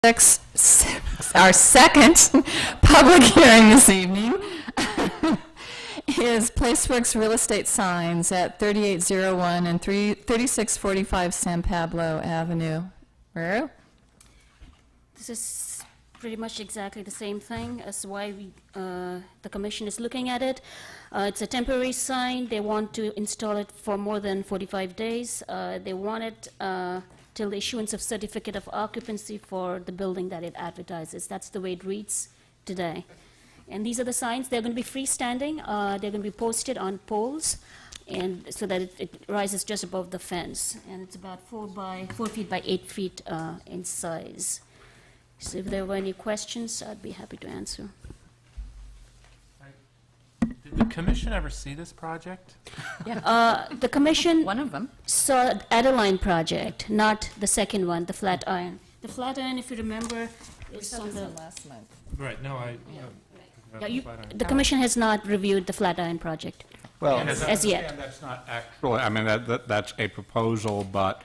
Our second public hearing this evening is Placeworks Real Estate Signs at 3801 and 3645 San Pablo Avenue. Where? This is pretty much exactly the same thing as why the commission is looking at it. It's a temporary sign. They want to install it for more than 45 days. They want it till the issuance of certificate of occupancy for the building that it advertises. That's the way it reads today. And these are the signs. They're going to be freestanding. They're going to be posted on poles, and so that it rises just above the fence. And it's about 4 feet by 8 feet in size. So if there were any questions, I'd be happy to answer. Did the commission ever see this project? The commission One of them. saw Adeline project, not the second one, the Flatiron. The Flatiron, if you remember, is on the... last month. Right, no, The commission has not reviewed the Flatiron project. Well, As yet. that's not actual, I mean, that's a proposal, but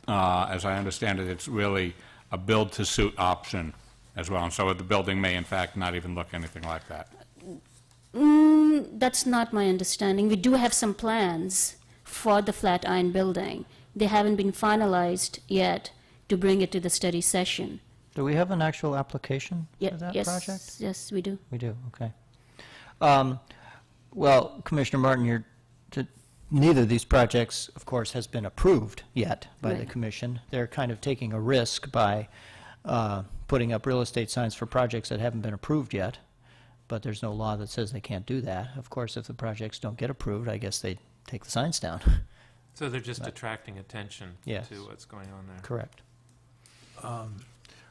as I understand it, it's really a build-to-suit option as well, and so the building may in fact not even look anything like that. That's not my understanding. We do have some plans for the Flatiron building. They haven't been finalized yet to bring it to the study session. Do we have an actual application for that project? Yes, we do. We do, okay. Well, Commissioner Martin, neither of these projects, of course, has been approved yet by the Right. commission. They're kind of taking a risk by putting up real estate signs for projects that haven't been approved yet, but there's no law that says they can't do that. Of course, if the projects don't get approved, I guess they take the signs down. So they're just attracting attention Yes. to what's going on there. Correct.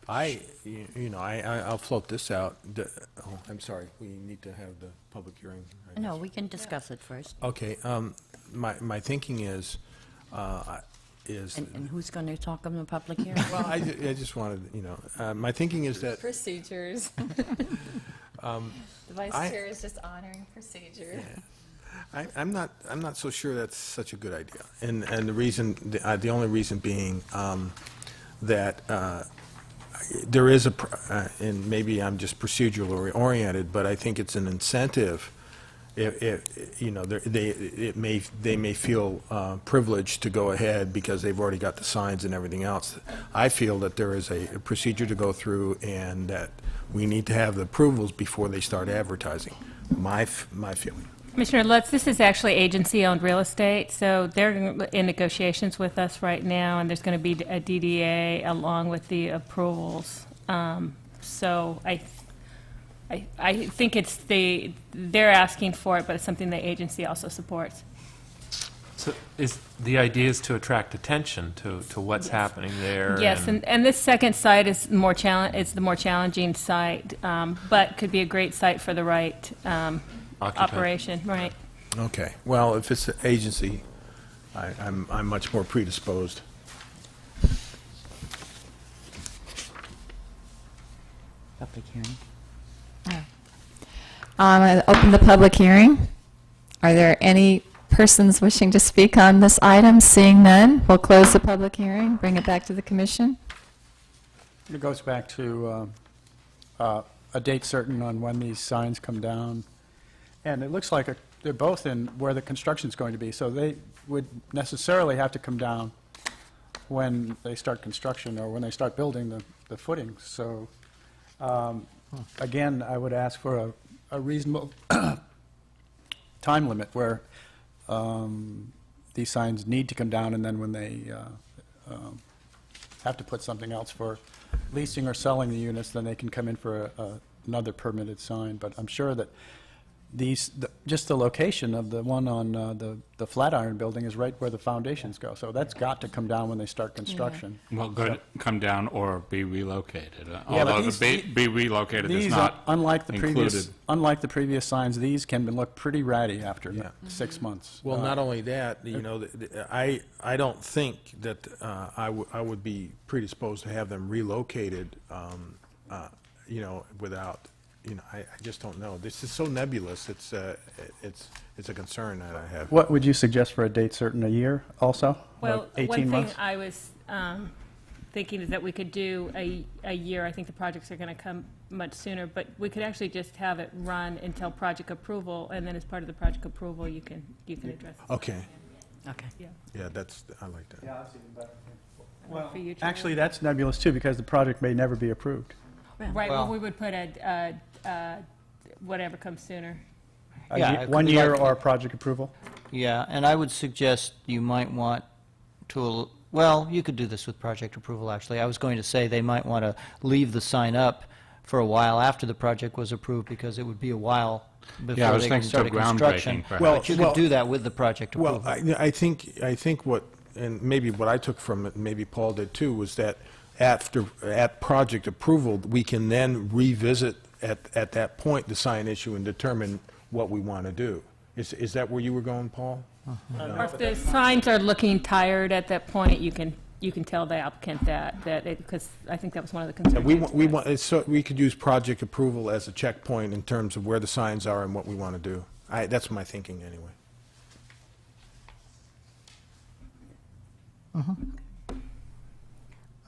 I'll float this out. I'm sorry, we need to have the public hearing. No, we can discuss it first. Okay, my thinking is, And who's going to talk on the public hearing? well, I just wanted, my thinking is that, Procedures. The vice I- chair is just honoring procedure. I'm not so sure that's such a good idea. And the reason, the only reason being that there is and maybe I'm just procedurally oriented, but I think it's an incentive. They may feel privileged to go ahead because they've already got the signs and everything else. I feel that there is a procedure to go through and that we need to have the approvals before they start advertising. My feeling. Commissioner Lutz, this is actually agency-owned real estate, so they're in negotiations with us right now, and there's going to be a DDA along with the approvals. So I think they're asking for it, but it's something the agency also supports. So the idea is to attract attention to what's happening there? Yes, and this second site is the more challenging site, but could be a great site for the right Occupant. operation, right? Okay. Well, if it's an agency, I'm much more predisposed. Public hearing. I open the public hearing. Are there any persons wishing to speak on this item? Seeing none, we'll close the public hearing, bring it back to the commission. It goes back to a date certain on when these signs come down. And it looks like they're both in where the construction's going to be, so they would necessarily have to come down when they start construction or when they start building the footings. So, again, I would ask for a reasonable time limit where these signs need to come down, and then when they have to put something else for leasing or selling the units, then they can come in for another permitted sign. But I'm sure that just the location of the one on the Flatiron building is right where the foundations go. So that's got to come down when they start construction. Well, good, come down or be relocated. but Although these- the be relocated is These, not unlike the included. previous signs, these can look pretty ratty after Yeah. 6 months. Well, not only that, I don't think that I would be predisposed to have them relocated, without, I just don't know. This is so nebulous. It's a concern that I have. What would you suggest for a date certain, a year also? Well, Like 18 one thing months? I was thinking is that we could do a year. I think the projects are going to come much sooner, but we could actually just have it run until project approval, and then as part of the project approval, you can address it. Okay, Okay. yeah, I like that. Yeah, that's even better. Well, For you, Charlie. actually, that's nebulous too, because the project may never be approved. Right, well, Well- we would put whatever comes sooner. Yeah, it could 1 be year like- or project approval? Yeah, and I would suggest you might want to, well, you could do this with project approval, actually. I was going to say they might want to leave the sign up for a while after the project was approved, because it would be a while Yeah, I before was they can thinking start till construction. groundbreaking, perhaps. But you could do that with the project Well, approval. I think what, and maybe what I took from it, maybe Paul did too, was that at project approval, we can then revisit at that point the sign issue and determine what we want to do. Is that where you were going, Paul? Or if the signs are looking tired at that point, you can tell the applicant that because I think that was one of the concerns. We could use project approval as a checkpoint in terms of where the signs are and what we want to do. That's my thinking anyway.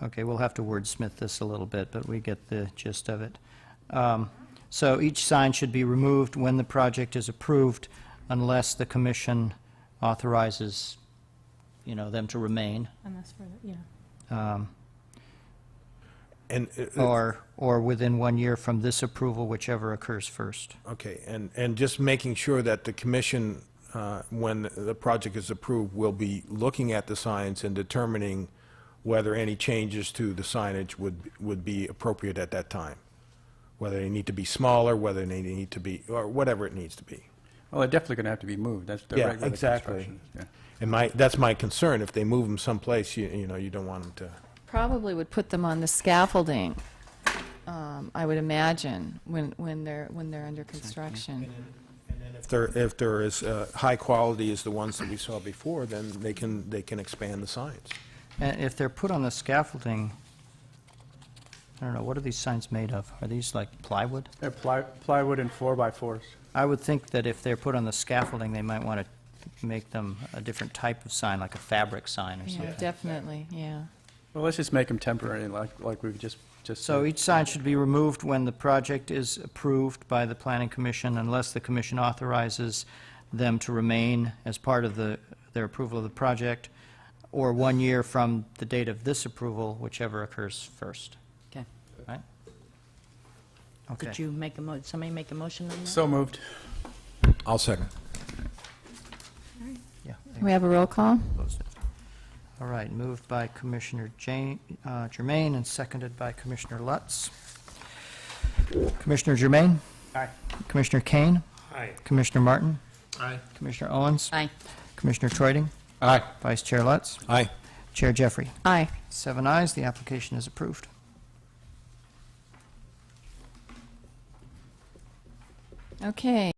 Okay, we'll have to wordsmith this a little bit, but we get the gist of it. So each sign should be removed when the project is approved unless the commission authorizes, them to remain, Unless for, yeah. And, or within 1 year from this approval, whichever occurs first. okay, and just making sure that the commission, when the project is approved, will be looking at the signs and determining whether any changes to the signage would be appropriate at that time. Whether they need to be smaller, whether they need to be, or whatever it needs to be. Well, they're definitely going to have to be moved. That's the Yeah, regular exactly. construction. Yeah. And that's my concern. If they move them someplace, you don't want them to. Probably would put them on the scaffolding, I would imagine, when they're under construction. If they're as high quality as the ones that we saw before, then they can expand the signs. And if they're put on the scaffolding, I don't know, what are these signs made of? Are these like plywood? They're plywood and 4x4s. I would think that if they're put on the scaffolding, they might want to make them a different type of sign, like a fabric sign or Yeah, something. definitely, yeah. Well, let's just make them temporary, like we've just So said. each sign should be removed when the project is approved by the planning commission unless the commission authorizes them to remain as part of their approval of the project, or 1 year from the date of this approval, whichever occurs first. Okay. Right? Okay. Could you make somebody make a motion on that? So moved. I'll second. Yeah. Can we have a roll call? Closed it. All right, moved by Commissioner Germain and seconded by Commissioner Lutz. Commissioner Germain? Aye. Commissioner Kane? Aye. Commissioner Martin? Aye. Commissioner Owens? Aye. Commissioner Troiting? Aye. Vice Chair Lutz? Aye. Chair Jeffrey? Aye. 7 ayes, the application is approved. Okay.